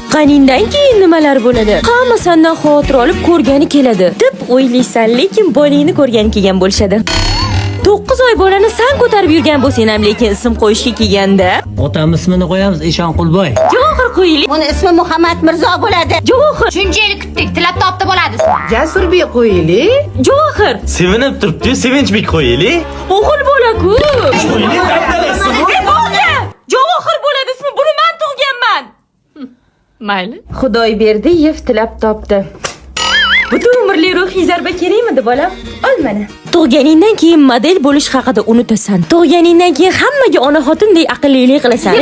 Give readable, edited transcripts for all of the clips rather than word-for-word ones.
Tuqqaningdan keyin nimalar bo'ladi? Hamma sendan xavotir olib ko'rgani keladi deb o'ylaysan, lekin bolangni ko'rgani kelgan bo'lishadi. 9 oy bolani sen ko'tarib yurgan bo'lsang ham, lekin ism qo'yishga kelganda Otam ismini qo'yamiz Eshonqulboy. Javohir qo'yaylik. Buni ismi Muhammad Mirzo bo'ladi. Javohir, Shuncha yil kutdik, tilab topdi bo'ladi. Jasurbek qo'yaylik. Javohir. Sevinib turibdi, Sevinchbek qo'yaylik. O'g'il bola-ku. Javohir bo'ladi ismi, buni men tug'ganman. Mayli. Xudoy berdi, Yev tilab topdi. Butun umrli ruhiy zarba kerakmidi bolam? Ol mana. Tug'ganingdan keyin model bo'lish haqida unutasan. Tug'ganingdan keyin hammaga ona xotindek aqllilik qilasan.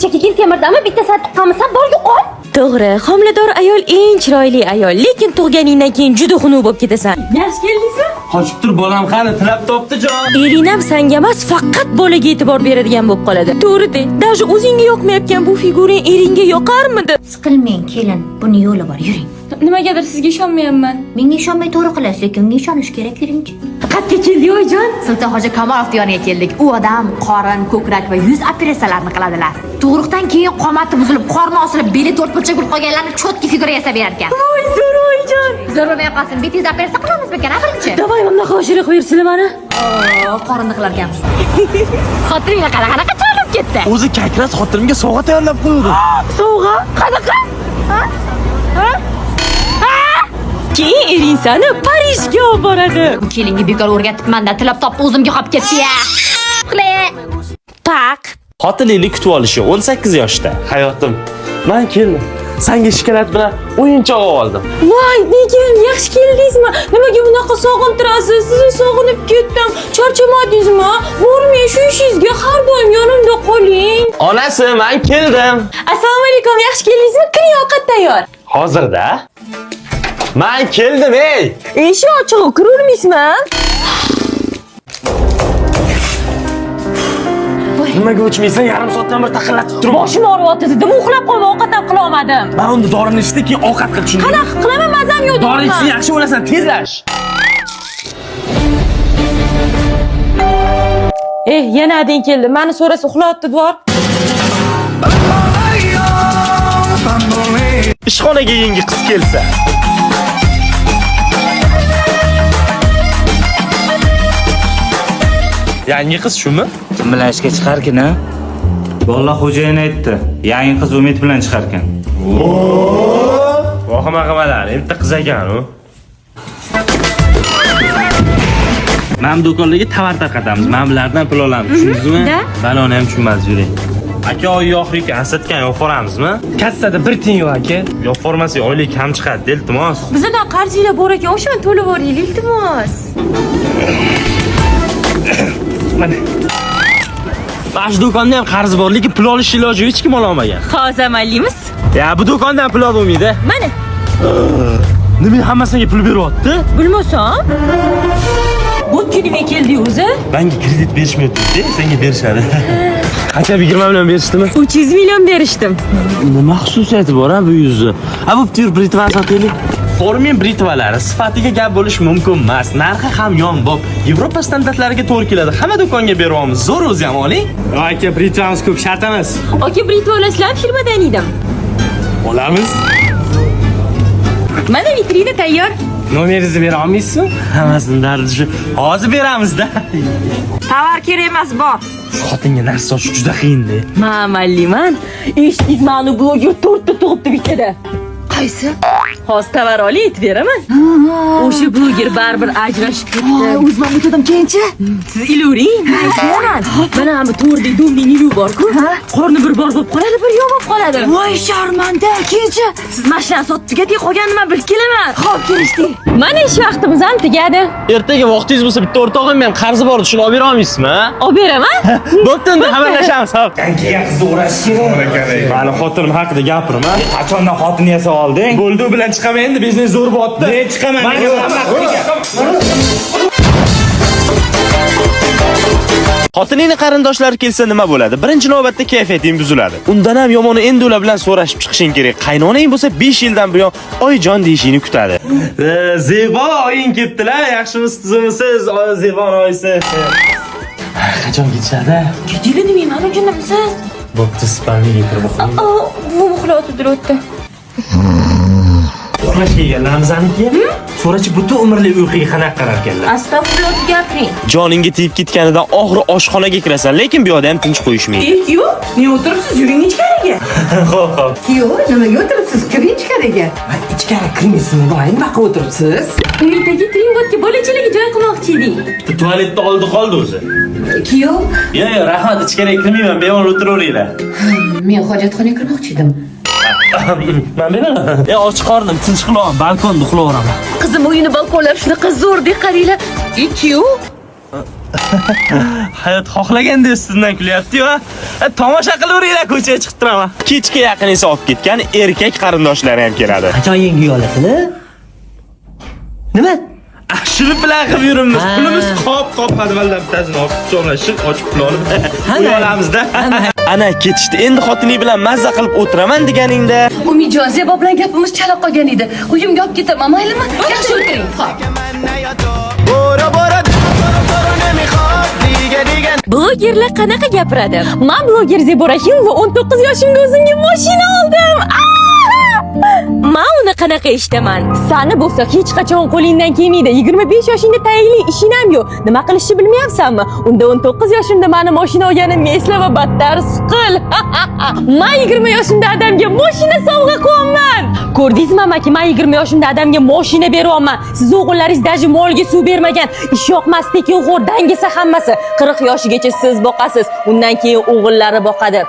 Chekigin temirdami bitta sat tuqqanmisan, bor yo'qol. To'g'ri, homilador ayol eng chiroyli ayol, lekin tug'ganingdan keyin juda xunuk bo'lib ketasan. Yaxshi keldingizmi? Qochib tur bolam, qani tilab topdi jon. Ering ham senga emas, faqat bolaga e'tibor beradigan bo'lib qoladi. To'g'ri-da, даже o'zingga yoqmayotgan bu figurang eringga yoqarmidi? Siqilmang, kelin. Buni yo'li bor, yuring. Nimagadir sizga ishonmayapman. Menga ishonmay to'g'ri qilasiz, lekin unga ishonish kerak, yuringchi. Qayerga keldik oyijon? Sulton Hoji Kamolov yoniga keldik. U odam qorin, ko'krak va yuz operatsiyalarini qiladilar. Tug'ruqdan keyin qomati buzilib, qorni osilib, beli to'rtburchak bo'lib qolganlarni cho'tki figura yasab berar ekan. Voy, zo'r oyijon. Zo'r bo'lmay qolsin, betiz operatsiya qilamizmi ekan, birinchi? Davay, bunaqa oshiriq bersizlar mana. Qorinni qilar ekanmiz. Xotiringga qanaqa chalib ketdi? O'zi kakras xotirimga sovg'a tayyorlab qo'ydi. Sovg'a? Qanaqa? Ha? Keyin ering seni Parijga olib boradi. Kelinga bekor o'rgatibman-da, tilab topdi, o'zimga qolib ketdi-ya. Qile. Tak. Xotinlik kutib olishi 18 yoshda. Hayotim. Men keldim. Senga shikolat bilan o'yinchoq oldim. Voy, nega yaxshi keldingizmi? Nimaga bunaqa sog'intirasiz? Sizni sog'inib ketdim. Charchamadingizmi? Bormang, shu ishingizga har doim yonimda qoling. Onasi, men keldim. Assalomu alaykum, yaxshi keldingizmi? Kiring, ovqat tayyor. Hozirda. Men keldim, ey. Eshik ochiq, kirurmaysizmi? Nimaga o'chmaysan? Yarim soatdan bir taqillatib turib. Boshim og'riyapti dedim, uxlab qolib ovqat ham qila olmadim. Men unda dorini ichdi, keyin ovqat qil, tushundingmi? Qanaqa qilaman, mazam yo'q. Dorini ichsang yaxshi bo'lasan, tezlash. Yana ading keldi. Meni so'rasa uxlayapti dvor. Ishxonaga yangi qiz kelsa. Yangi qiz shumi? Kim bilan ishga chiqarkin, ha? Bolla xo'jayin aytdi. Yangi qiz Umid bilan chiqarkan. Vahima qilmalar, endi qiz ekan u. Men do'konlarga tovar tarqatamiz. Men bulardan pul olamiz, tushundingizmi? Baloni ham tushunmadi yuring. Aka, oy oxiriga asatgan yo'qoramiz-mi? Kassada 1 tiyin yo'q aka. Yo'q formasi oylik kam chiqadi, iltimos. Bizdan qarzinglar bor ekan, o'shani to'lab yuboraylik, iltimos. Mana. Mana shu do'konda ham qarz bor, lekin pul olish iloji hech kim ola olmagan. Hozir amallaymiz. Ya, bu do'kondan pul olmaydi. Mana. Nima hammasiga pul beryapti? Bilmasam. Bu nima keldi o'zi? Menga kredit berishmayapti, senga berishadi. Qancha 20 million berishdimi? 300 million berishdim. Nima xususiyati bor bu yuzni? Ha, bu tur britva sotaylik. Formin britvalari sifatiga gap bo'lish mumkin emas. Narxi ham yonbob. Yevropa standartlariga to'g'ri keladi. Hamma do'konga beryapmiz. Zo'r o'zi ham oling. Aka, britvamiz ko'p shart emas. Aka, britva olasizlar, firmadan edim. Olamiz. Mana vitrina tayyor. Nomeringizni bera olmaysizmi? Hammasini dardi shu. Hozir beramiz-da. Tovar kerak emas, bor. Xotinga narsa sotish juda qiyin-da. Ma'malliman. Eshitdingiz, meni bloger to'rtta tug'ibdi bittada. Qaysi? Hozir tovar olib aytib beraman. O'sha bloger baribir ajrashib ketdi. O'zman o'tadim keyinchi. Siz iluring. Mana bu to'rdek domning ilu bor-ku. Qorni bir bor bo'lib qoladi, bir yo'q bo'lib qoladi. Voy sharmanda, keyinchi. Siz mashinani sotib qolganini men bilib kelaman. Xo'p, kelishdik. Mana ish vaqtimiz ham tugadi. Ertaga vaqtingiz bo'lsa bitta o'rtog'im ham qarzi bor, shuni olib bera olmaysizmi? Olib beraman. Bo'pti, endi xabarlashamiz. Xo'p. Yangiga qizni o'rash kerak. Mani xotinim haqida gapirma. Qachondan xotin yasa olding? Bo'ldi, u bilan chiqaman endi, biznes zo'r bo'pti. Men chiqaman. Xotiningning qarindoshlari kelsa nima bo'ladi? Birinchi navbatda kayfiyating buziladi. Undan ham yomoni endi ular bilan so'rashib chiqishing kerak. Qaynonang bo'lsa 5 yildan buyon oyijon deyishingni kutadi. Zebo, oying kelibdilar. Yaxshimisiz, tuzimisiz? Zebo oyisi. Qachon ketishadi? Ketinglar nima, mana shundamisiz? Bo'pti, spamiga kirib uxlayman. Bu uxlotib o'tdi. Uxlash kelganlarimizaniki. So'rachi butun umrlik uyquga qanaqa qarar ekanlar. Astag'firullah gapiring. Joningga tegib ketganidan oxiri oshxonaga kirasan, lekin bu yoqda ham tinch qo'yishmaydi. Yo'q, ne o'tiribsiz? Yuring ichkariga. Xo'p, xo'p. Yo'q, nimaga o'tiribsiz? Kiring ichkariga. Ichkari kirmaysizmi? Voy, nima qilib o'tiribsiz? Umiddagi Trimbotga bolachilik joy qilmoqchi edik. Tualetda oldi qoldi o'zi. Kuyov, Yo'q, rahmat, ichkariga kirmayman, bemalol o'tiraveringlar. men hojatxonaga kirmoqchi edim. Men beraman. Och qornim, tinch qilaman, balkonda uxlayveraman. Qizim uyini balkonlar shunaqa zo'rdek qaranglar. Ikkiyu. Hayot xohlaganda ustidan kulyapti-yu. Tomosha qilaveringlar, ko'chaga chiqib turaman. Kechga yaqin esa olib ketgan erkak qarindoshlari ham keladi. Qachon yengi olasini? Nima? Shuni bilan qilib yuribmiz. Pulimiz qop hadvaldan bittasini olib joylashib, ochib pul olib uyolamizda. Ana ketishdi. Endi xotining bilan mazza qilib o'tiraman deganingda. Umidjon Zebo bilan gapimiz chala qolgan edi. Uyimga olib ketaman, maylimi? Yaxshi o'tiring. Xo'p. Blogerlar qanaqa gapiradi? Men bloger Zebo Rahimova 19 yoshimda o'zimga mashina oldim. Men uni qanaqa eshitaman? Sani bo'lsa hech qachon qo'lingdan kelmaydi. 25 yoshingda tayinli ishing ham yo'q. Nima qilishni bilmayapsanmi? Unda 19 yoshimda meni mashina olganimni esla va battar siqil. Men 20 yoshimda odamga mashina sovg'a qilaman. Ko'rdingizmi, amaki, men 20 yoshimda odamga mashina beryapman. Siz o'g'illaringiz daji molga suv bermagan, ish yoqmas, tekinxo'r dangasa hammasi. 40 yoshigacha siz boqasiz, undan keyin o'g'illari boqadi.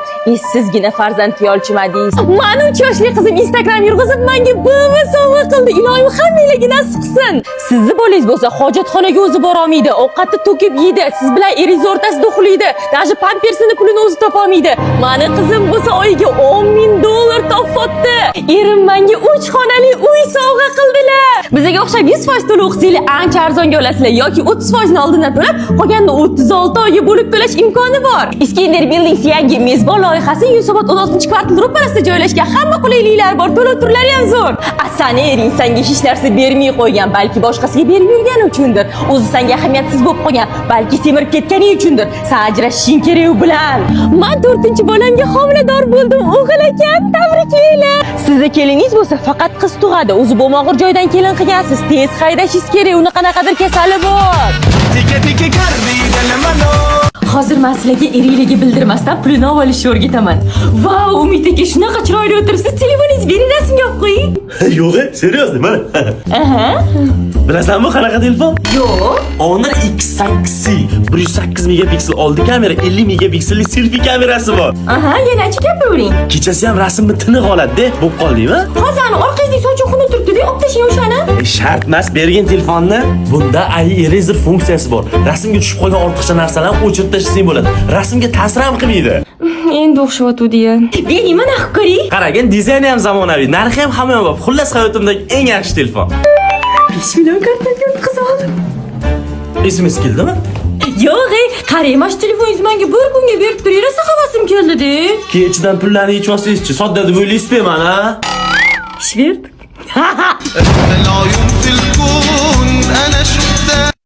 Sizgina farzandga olchimadingiz. Meni 3 yoshli qizim Instagram yurg'izib menga bova sovg'a qildi. Iloyim hammalarga nasib qilsin. Sizni bolangiz bo'lsa hojatxonaga o'zi bora olmaydi, ovqatni to'kib yeydi, siz bilan eringiz o'rtasida uxlaydi, daji pampersini pulini o'zi topa olmaydi. Meni qizim bo'lsa oyiga $10,000 topdi. Erim menga 3 xonali uy sovg'a qildilar. Bizga o'xshab 100% to'lov qilsanglar ancha arzonga olasizlar yoki 30% ni oldindan to'lab, qolganini 36 oyga bo'lib to'lash imkoni bor. Iskender Buildings yangi mezbon loyihasi Yunusobod 16-kvartal ro'parasida joylashgan. Hamma qulayliklar bor, to'lov turlari ham zo'r. Asani ering senga hech narsa bermay qo'ygan, balki boshqasiga berib yurgani uchundir. O'zi senga ahamiyatsiz bo'lib qolgan, balki semirib ketgani uchundir. Sen ajrashishing kerak u bilan. Men 4-bolamga homilador bo'ldim. O'g'il ekan, tabriklaylar. Sizni keliningiz bo'lsa faqat qiz tug'adi. O'zi bo'lmag'ur joydan kelin qilgansiz. Tez haydashingiz kerak, uni qanaqadir kasali bor. Hozir men sizlarga erikligi bildirmasdan pulini olishni o'rgataman. Vau, Umid aka, shunaqa chiroyli o'tiribsiz. Telefoningizni bering, rasmga olib qo'ying. Yo'q, seriyozmi? Mana. Aha. Bilasanmi qanaqa telefon? Yo'q. Honor X8C 108 megapiksel oldi kamera, 50 megapiksellik selfie kamerasi bor. Aha, yana ichib gapiravering. Kechasi ham rasmni tiniq oladi-da, bo'lib qoldingmi? Hozir orqangizda sochi xunuk turibdi-da, olib tashlang o'shani. Shart emas, bergan telefonni. Bunda AI eraser funksiyasi bor. Rasmga tushib qolgan ortiqcha narsalarni o'chirib tashlashing bo'ladi. Rasmga ta'sir ham qilmaydi. Endi o'xshatuvdi-ya. Bering, mana ko'ring. Qarang, dizayni ham zamonaviy, narxi ham hamma. Xullas hayotimdagi eng yaxshi telefon. 5 million kartaga o'tkazib oldim. SMS keldimi? Yo'q, qarang, mana shu telefoningizni menga bir kunga berib turaversa havasim keldi-da. Kechidan pullarni yechib olsangiz-chi, sodda deb o'ylaysizmi mana? Ish berdi. لا يمكن الكون أنا شفتها